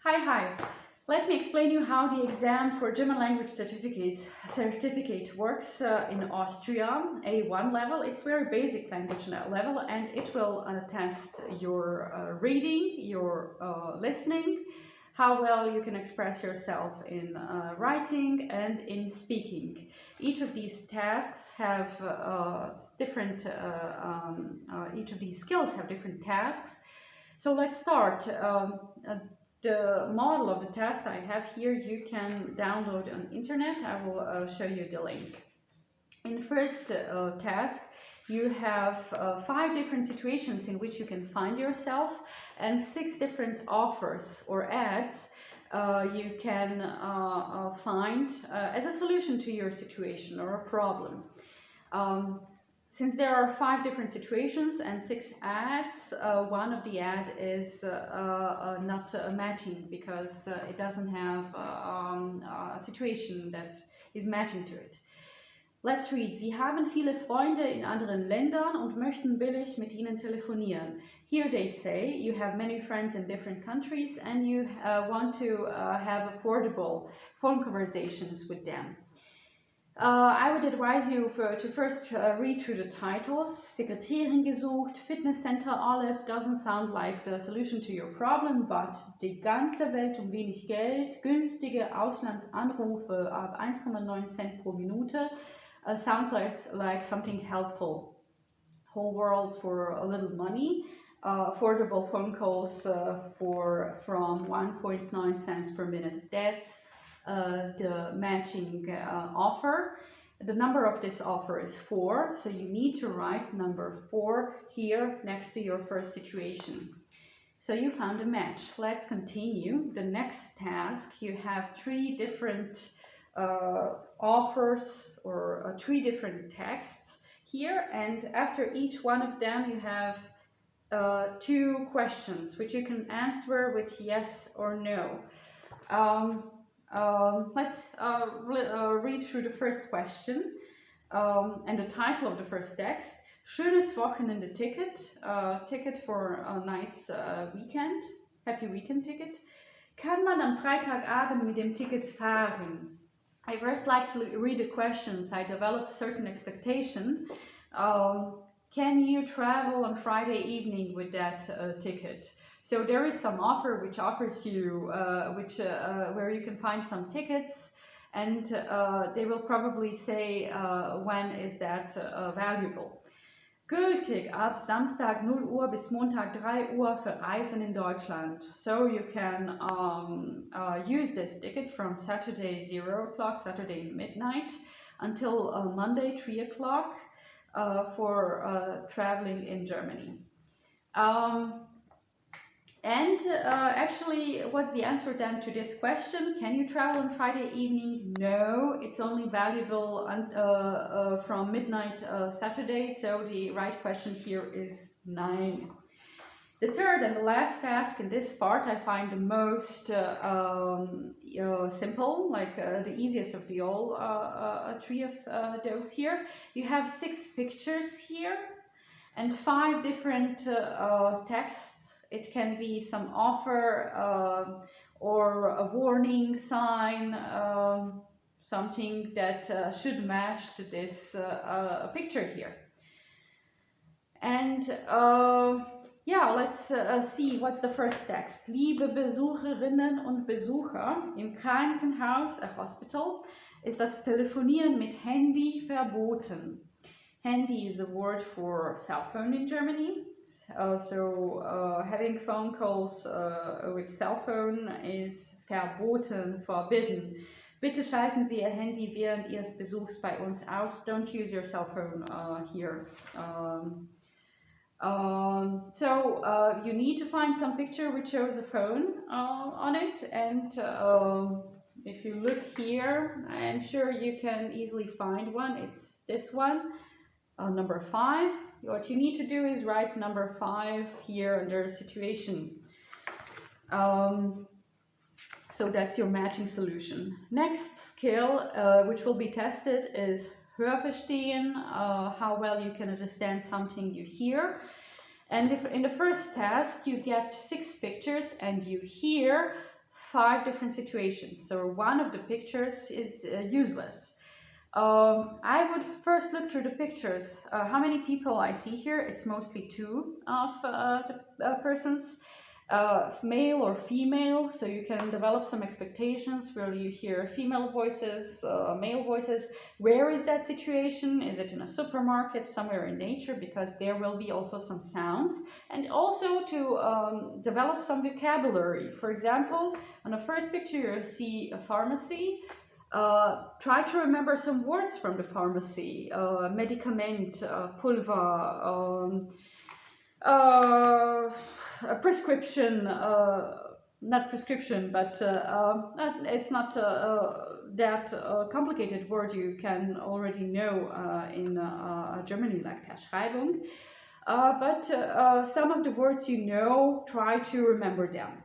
Hi. Let me explain you how the exam for German language certificate works in Austria, A1 level. It's very basic language level, and it will test your reading, your listening, how well you can express yourself in writing and in speaking. Each of these tasks have each of these skills have different tasks. So let's start. The model of the test I have here, you can download on internet. I will show you the link. In the first task, you have 5 different situations in which you can find yourself and 6 different offers or ads you can find as a solution to your situation or a problem. Since there are 5 different situations and 6 ads, one of the ad is not matching because it doesn't have a situation that is matching to it. Let's read. Sie haben viele Freunde in anderen Ländern und möchten billig mit ihnen telefonieren. Here they say you have many friends in different countries and you want to have affordable phone conversations with them. I would advise you to first read through the titles. Sekretärin gesucht, Fitnesscenter Olive doesn't sound like the solution to your problem, but die ganze Welt wenig Geld, günstige Auslandsanrufe ab 1,9 Cent pro Minute sounds like something helpful. Whole world for a little money. Affordable phone calls from 1.9 cents per minute. That's the matching offer. The number of this offer is 4, so you need to write number 4 here next to your first situation. So you found a match. Let's continue. The next task, you have 3 different offers or 3 different texts here, and after each one of them you have 2 questions which you can answer with yes or no. Let's read through the first question and the title of the first text. Schönes Wochenende ticket, ticket for a nice weekend, happy weekend ticket. Kann man am Freitagabend mit dem Ticket fahren? I first like to read the questions. I develop certain expectation. Can you travel on Friday evening with that ticket? So there is some offer which offers you, where you can find some tickets, and they will probably say when is that valuable. Gültig ab Samstag 0 Uhr bis Montag 3 Uhr für Reisen in Deutschland. So you can use this ticket from Saturday 0 o'clock, Saturday midnight, until Monday 3 o'clock for traveling in Germany. Actually, what's the answer then to this question? Can you travel on Friday evening? No, it's only valuable from midnight Saturday, so the right question here is 9. The third and the last task in this part I find the most simple, like the easiest of the all 3 of those here. You have 6 pictures here and 5 different texts. It can be some offer or a warning sign, something that should match to this picture here. And yeah, let's see what's the first text. Liebe Besucherinnen und Besucher, im Krankenhaus, a hospital, ist das Telefonieren mit Handy verboten. Handy is a word for cell phone in Germany. Having phone calls with cell phone is verboten, forbidden. Bitte schalten Sie Ihr Handy während Ihres Besuchs bei uns aus. Don't use your cell phone here. You need to find some picture which shows a phone on it, and if you look here, I'm sure you can easily find one. It's this one, number 5. What you need to do is write number 5 here under situation. So that's your matching solution. Next skill which will be tested is Hörverstehen, how well you can understand something you hear. And if in the first task you get 6 pictures and you hear 5 different situations. So one of the pictures is useless. I would first look through the pictures. How many people I see here? It's mostly 2 of the persons, male or female. So you can develop some expectations. Will you hear female voices, male voices? Where is that situation? Is it in a supermarket, somewhere in nature? Because there will be also some sounds. And also to develop some vocabulary. For example, on the first picture you see a pharmacy. Try to remember some words from the pharmacy. Medicament, pulver, a prescription, not prescription, but it's not that complicated word you can already know in Germany, like Verschreibung. But some of the words you know, try to remember them.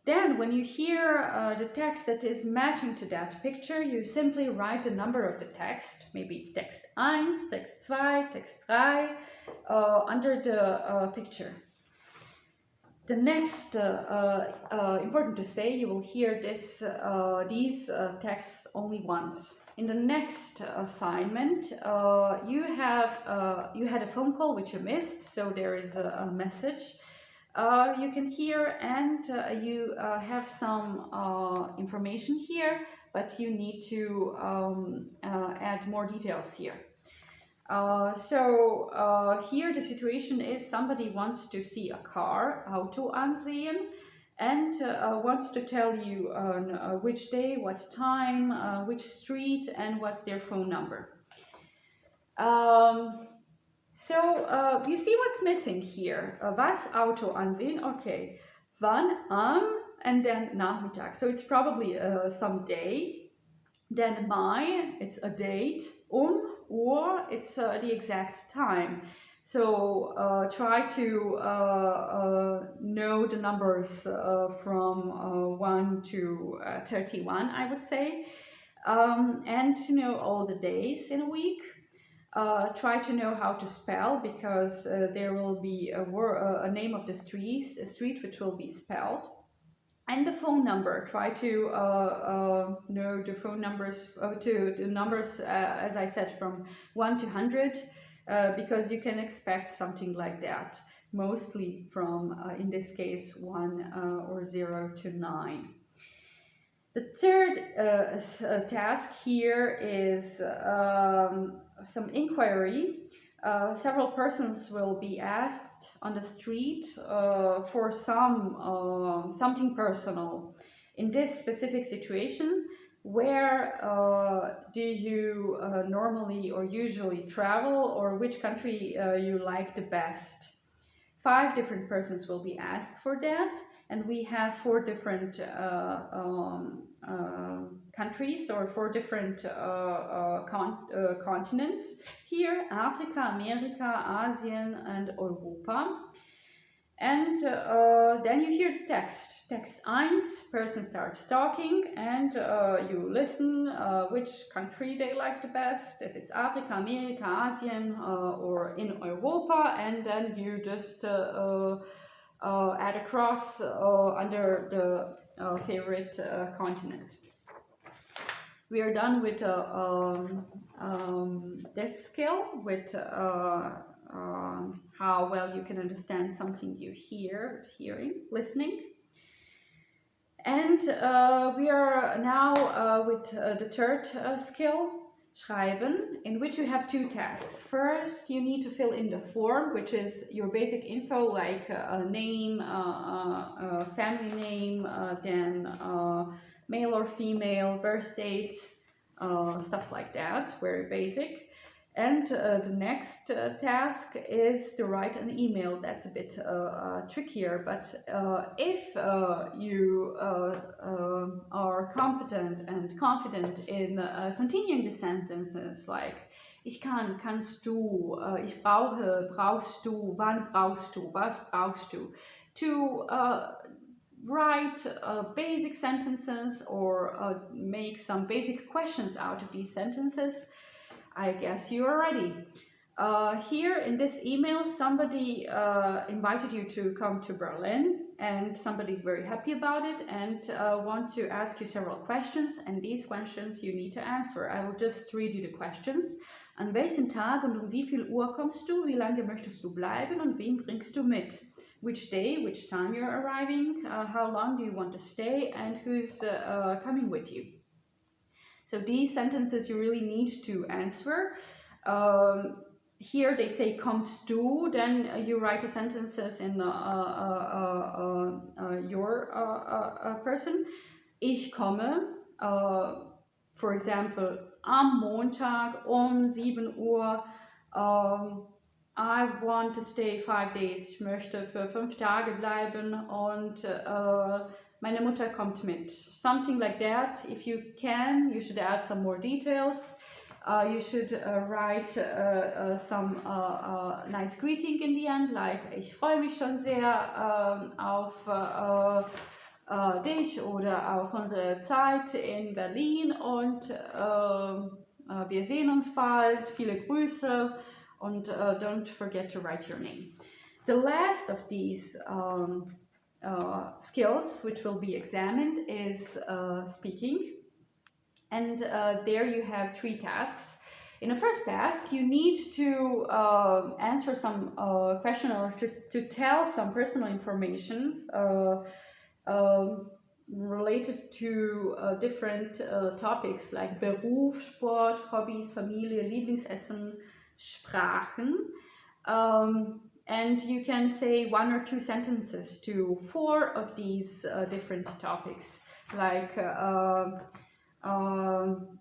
Then when you hear the text that is matching to that picture, you simply write the number of the text. Maybe it's text 1, text 2, text 3 under the picture. The next important to say, you will hear these texts only once. In the next assignment, you had a phone call which you missed, so there is a message. You can hear, and you have some information here, but you need to add more details here. Here the situation is somebody wants to see a car, Auto ansehen, and wants to tell you which day, what time, which street, and what's their phone number. You see what's missing here. Was Auto ansehen? Okay. Wann, and then Nachmittag. So it's probably some day. Then Mai, it's a date. Uhr, it's the exact time. So try to know the numbers from 1 to 31, I would say. And to know all the days in a week. Try to know how to spell, because there will be a name of the street which will be spelled. And the phone number. Try to know the phone numbers, to the numbers, as I said, from 1 to 100, because you can expect something like that, mostly from, in this case, 1 or 0 to 9. The third task here is some inquiry. Several persons will be asked on the street for something personal. In this specific situation, where do you normally or usually travel, or which country you like the best? 5 different persons will be asked for that. And we have 4 different countries, or 4 different continents here: Africa, America, Asien, and Europa. And then you hear the text. Text 1, person starts talking, and you listen which country they like the best, if it's Africa, America, Asien, or in Europa, and then you just add a cross under the favorite continent. We are done with this skill, with how well you can understand something you hear, listening. And we are now with the third skill, Schreiben, in which you have 2 tasks. First, you need to fill in the form, which is your basic info, like a name, family name, then male or female, birth date, stuff like that, very basic. And the next task is to write an email. That's a bit trickier, but if you are competent and confident in continuing the sentences, like ich kann, kannst du, ich brauche, brauchst du, wann brauchst du, was brauchst du, to write basic sentences, or make some basic questions out of these sentences, I guess you are ready. Here in this email, somebody invited you to come to Berlin. and somebody's very happy about it and want to ask you several questions, and these questions you need to answer. I will just read you the questions. An welchem Tag und wie viel Uhr kommst du? Wie lange möchtest du bleiben und wen bringst du mit? Which day, which time you're arriving, how long do you want to stay, and who's coming with you. So these sentences you really need to answer. Here they say kommst du, then you write the sentences in your person. Ich komme, for example, am Montag 7 Uhr. I want to stay 5 days. Ich möchte für 5 Tage bleiben und meine Mutter kommt mit. Something like that. If you can, you should add some more details. You should write some nice greeting in the end, like ich freue mich schon sehr auf dich oder auf unsere Zeit in Berlin und wir sehen uns bald. Viele Grüße und don't forget to write your name. The last of these skills which will be examined is speaking. And there you have 3 tasks. In the first task, you need to answer some question or to tell some personal information related to different topics like Beruf, Sport, Hobbys, Familie, Lieblingsessen, Sprachen. And you can say 1 or 2 sentences to 4 of these different topics, like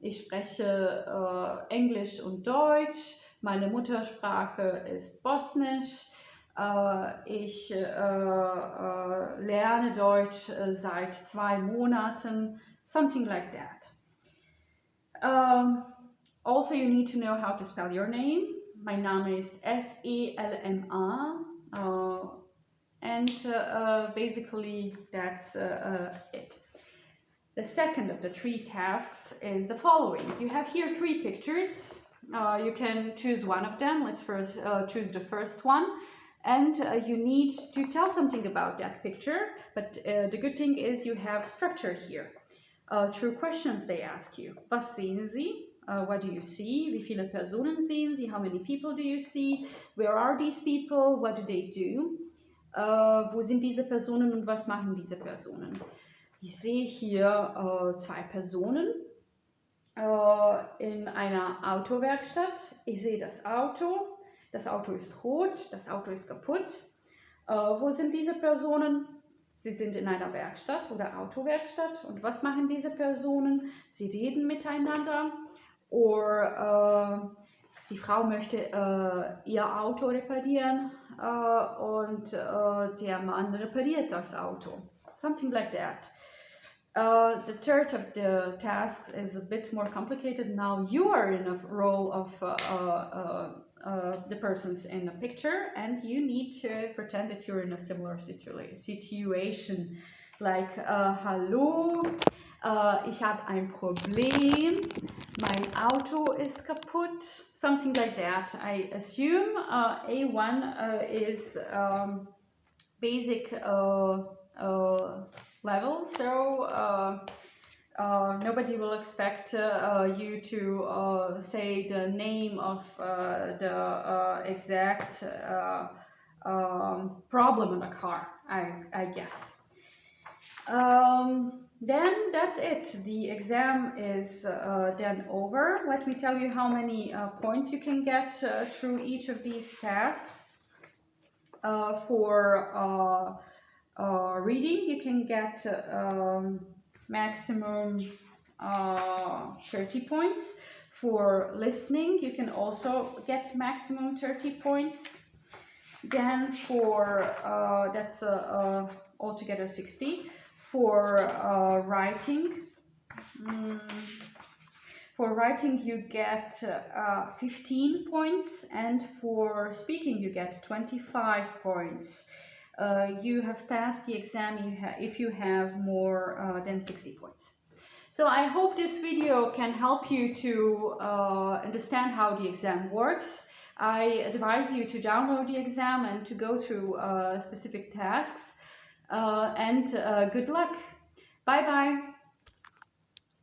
ich spreche Englisch und Deutsch, meine Muttersprache ist Bosnisch, ich lerne Deutsch seit 2 Monaten, something like that. Also, you need to know how to spell your name. My Name is Selma, and basically that's it. The second of the 3 tasks is the following. You have here 3 pictures. You can choose one of them. Let's first choose the first one. And you need to tell something about that picture. But the good thing is you have structure here. Through questions they ask you. Was sehen Sie? What do you see? Wie viele Personen sehen Sie? How many people do you see? Where are these people? What do they do? Wo sind diese Personen und was machen diese Personen? Ich sehe hier 2 Personen in einer Autowerkstatt. Ich sehe das Auto. Das Auto ist rot, das Auto ist kaputt. Wo sind diese Personen? Sie sind in einer Werkstatt oder Autowerkstatt. Und was machen diese Personen? Sie reden miteinander. Oder die Frau möchte ihr Auto reparieren und der Mann repariert das Auto. Something like that. The third of the tasks is a bit more complicated. Now you are in a role of the persons in the picture, and you need to pretend that you're in a similar situation. Like, hallo, ich habe ein Problem, mein Auto ist kaputt, something like that. I assume A1 is basic level, so nobody will expect you to say the name of the exact problem in the car, I guess. Then that's it. The exam is then over. Let me tell you how many points you can get through each of these tasks. For reading, you can get maximum 30 points. For listening, you can also get maximum 30 points. Then for that's altogether 60. For writing, you get 15 points, and for speaking you get 25 points. You have passed the exam if you have more than 60 points. So I hope this video can help you to understand how the exam works. I advise you to download the exam and to go through specific tasks. and good luck. Bye bye.